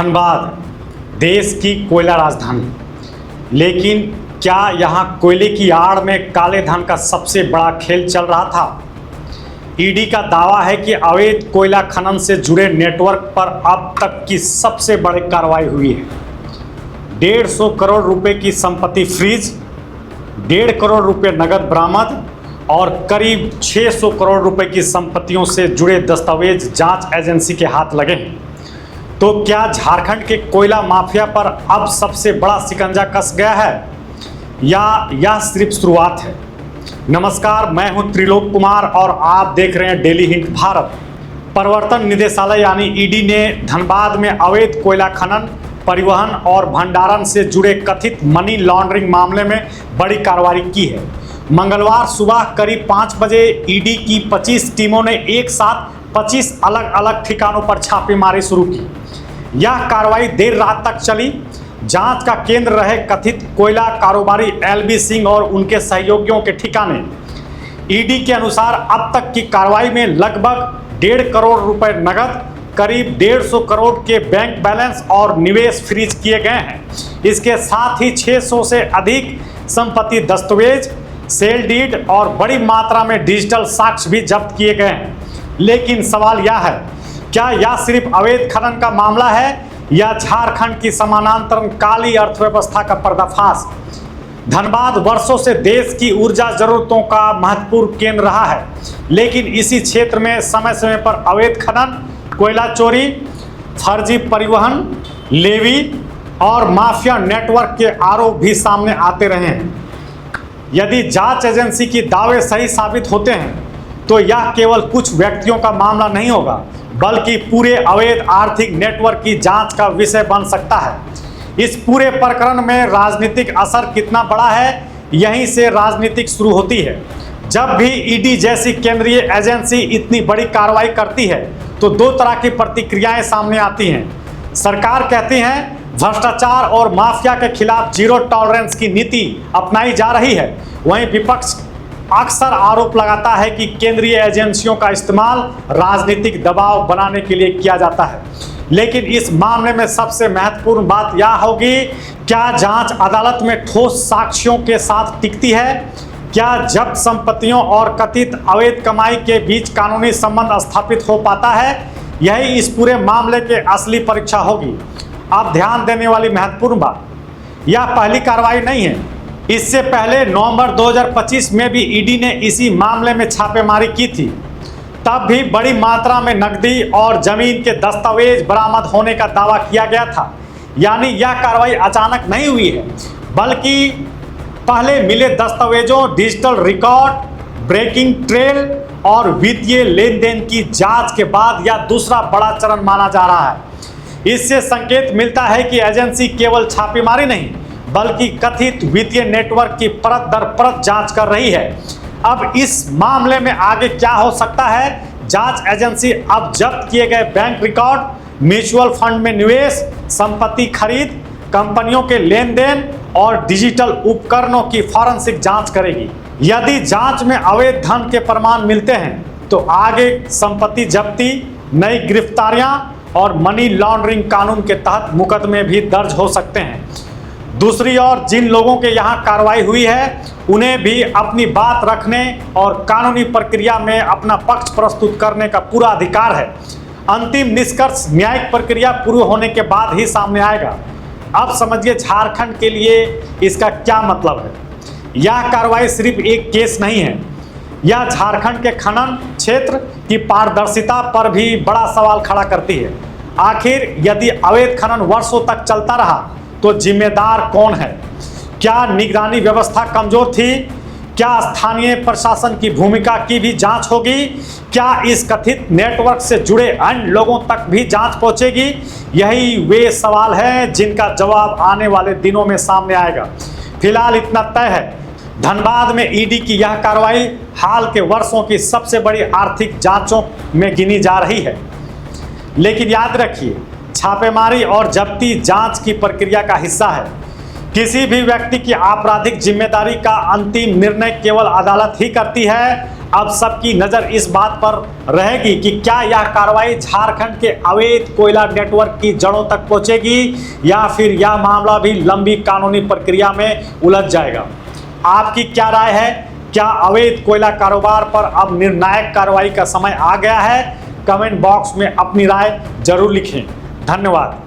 धनबाद देश की कोयला राजधानी, लेकिन क्या यहाँ कोयले की आड़ में काले धन का सबसे बड़ा खेल चल रहा था? ईडी का दावा है कि अवैध कोयला खनन से जुड़े नेटवर्क पर अब तक की सबसे बड़ी कार्रवाई हुई है। 150 करोड़ रुपए की संपत्ति फ्रीज, 1.5 करोड़ रुपए नगद बरामद और करीब 600 करोड़ रुपए की संपत्तियों से जुड़े दस्तावेज जांच एजेंसी के हाथ लगे हैं। तो क्या झारखंड के कोयला माफिया पर अब सबसे बड़ा शिकंजा कस गया है या यह सिर्फ शुरुआत है? नमस्कार, मैं हूं त्रिलोक कुमार और आप देख रहे हैं डेली हिंट भारत। प्रवर्तन निदेशालय यानी ईडी ने धनबाद में अवैध कोयला खनन, परिवहन और भंडारण से जुड़े कथित मनी लॉन्ड्रिंग मामले में बड़ी कार्रवाई की है। मंगलवार सुबह करीब 5 बजे ईडी की 25 टीमों ने एक साथ 25 अलग अलग ठिकानों पर छापेमारी शुरू की। यह कार्रवाई देर रात तक चली। जांच का केंद्र रहे कथित कोयला कारोबारी एलबी सिंह और उनके सहयोगियों के ठिकाने। ईडी के अनुसार अब तक की कार्रवाई में लगभग 1.5 करोड़ रुपए नगद, करीब 150 करोड़ के बैंक बैलेंस और निवेश फ्रीज किए गए हैं। इसके साथ ही 600 से अधिक संपत्ति दस्तावेज, सेल डीड और बड़ी मात्रा में डिजिटल साक्ष्य भी जब्त किए गए हैं। लेकिन सवाल यह है, क्या यह सिर्फ अवैध खनन का मामला है या झारखंड की समानांतर काली अर्थव्यवस्था का पर्दाफाश? धनबाद वर्षों से देश की ऊर्जा जरूरतों का महत्वपूर्ण केंद्र रहा है, लेकिन इसी क्षेत्र में समय समय पर अवैध खनन, कोयला चोरी, फर्जी परिवहन, लेवी और माफिया नेटवर्क के आरोप भी सामने आते रहे हैं। यदि जांच एजेंसी की दावे सही साबित होते हैं तो यह केवल कुछ व्यक्तियों का मामला नहीं होगा, बल्कि पूरे अवैध आर्थिक नेटवर्क की जांच का विषय बन सकता है। इस पूरे प्रकरण में राजनीतिक असर कितना बड़ा है, यहीं से राजनीतिक शुरू होती है। जब भी ईडी जैसी केंद्रीय एजेंसी इतनी बड़ी कार्रवाई करती है तो दो तरह की प्रतिक्रियाएं सामने आती हैं। सरकार कहती है भ्रष्टाचार और माफिया के खिलाफ जीरो टॉलरेंस की नीति अपनाई जा रही है। वहीं विपक्ष अक्सर आरोप लगाता है कि केंद्रीय एजेंसियों का इस्तेमाल राजनीतिक दबाव बनाने के लिए किया जाता है। लेकिन इस मामले में सबसे महत्वपूर्ण बात यह होगी, क्या जांच अदालत में ठोस साक्ष्यों के साथ टिकती है? क्या जब्त संपत्तियों और कथित अवैध कमाई के बीच कानूनी संबंध स्थापित हो पाता है? यही इस पूरे मामले के असली परीक्षा होगी। अब ध्यान देने वाली महत्वपूर्ण बात, यह पहली कार्रवाई नहीं है। इससे पहले नवंबर 2025 में भी ईडी ने इसी मामले में छापेमारी की थी। तब भी बड़ी मात्रा में नकदी और जमीन के दस्तावेज बरामद होने का दावा किया गया था। यानी यह कार्रवाई अचानक नहीं हुई है, बल्कि पहले मिले दस्तावेजों, डिजिटल रिकॉर्ड, ब्रेकिंग ट्रेल और वित्तीय लेन देन की जांच के बाद यह दूसरा बड़ा चरण माना जा रहा है। इससे संकेत मिलता है कि एजेंसी केवल छापेमारी नहीं, बल्कि कथित वित्तीय नेटवर्क की परत दर परत जांच कर रही है। अब इस मामले में आगे क्या हो सकता है? जांच एजेंसी अब जब्त किए गए बैंक रिकॉर्ड, म्यूचुअल फंड में निवेश, संपत्ति खरीद, कंपनियों के लेन देन और डिजिटल उपकरणों की फॉरेंसिक जांच करेगी। यदि जांच में अवैध धन के प्रमाण मिलते हैं तो आगे संपत्ति जब्ती, नई गिरफ्तारियां और मनी लॉन्ड्रिंग कानून के तहत मुकदमे भी दर्ज हो सकते हैं। दूसरी ओर जिन लोगों के यहाँ कार्रवाई हुई है उन्हें भी अपनी बात रखने और कानूनी प्रक्रिया में अपना पक्ष प्रस्तुत करने का पूरा अधिकार है। अंतिम निष्कर्ष न्यायिक प्रक्रिया पूरी होने के बाद ही सामने आएगा। अब समझिए झारखंड के लिए इसका क्या मतलब है। यह कार्रवाई सिर्फ एक केस नहीं है, यह झारखंड के खनन क्षेत्र की पारदर्शिता पर भी बड़ा सवाल खड़ा करती है। आखिर यदि अवैध खनन वर्षों तक चलता रहा तो जिम्मेदार कौन है? क्या निगरानी व्यवस्था कमजोर थी? क्या स्थानीय प्रशासन की भूमिका की भी जांच होगी? क्या इस कथित नेटवर्क से जुड़े अन्य लोगों तक भी जांच पहुंचेगी? यही वे सवाल हैं जिनका जवाब आने वाले दिनों में सामने आएगा। फिलहाल इतना तय है, धनबाद में ईडी की यह कार्रवाई हाल के वर्षों की सबसे बड़ी आर्थिक जांचों में गिनी जा रही है। लेकिन याद रखिए, छापेमारी और जब्ती जांच की प्रक्रिया का हिस्सा है। किसी भी व्यक्ति की आपराधिक जिम्मेदारी का अंतिम निर्णय केवल अदालत ही करती है। अब सबकी नज़र इस बात पर रहेगी कि क्या यह कार्रवाई झारखंड के अवैध कोयला नेटवर्क की जड़ों तक पहुंचेगी या फिर यह मामला भी लंबी कानूनी प्रक्रिया में उलझ जाएगा। आपकी क्या राय है? क्या अवैध कोयला कारोबार पर अब निर्णायक कार्रवाई का समय आ गया है? कमेंट बॉक्स में अपनी राय जरूर लिखें। धन्यवाद।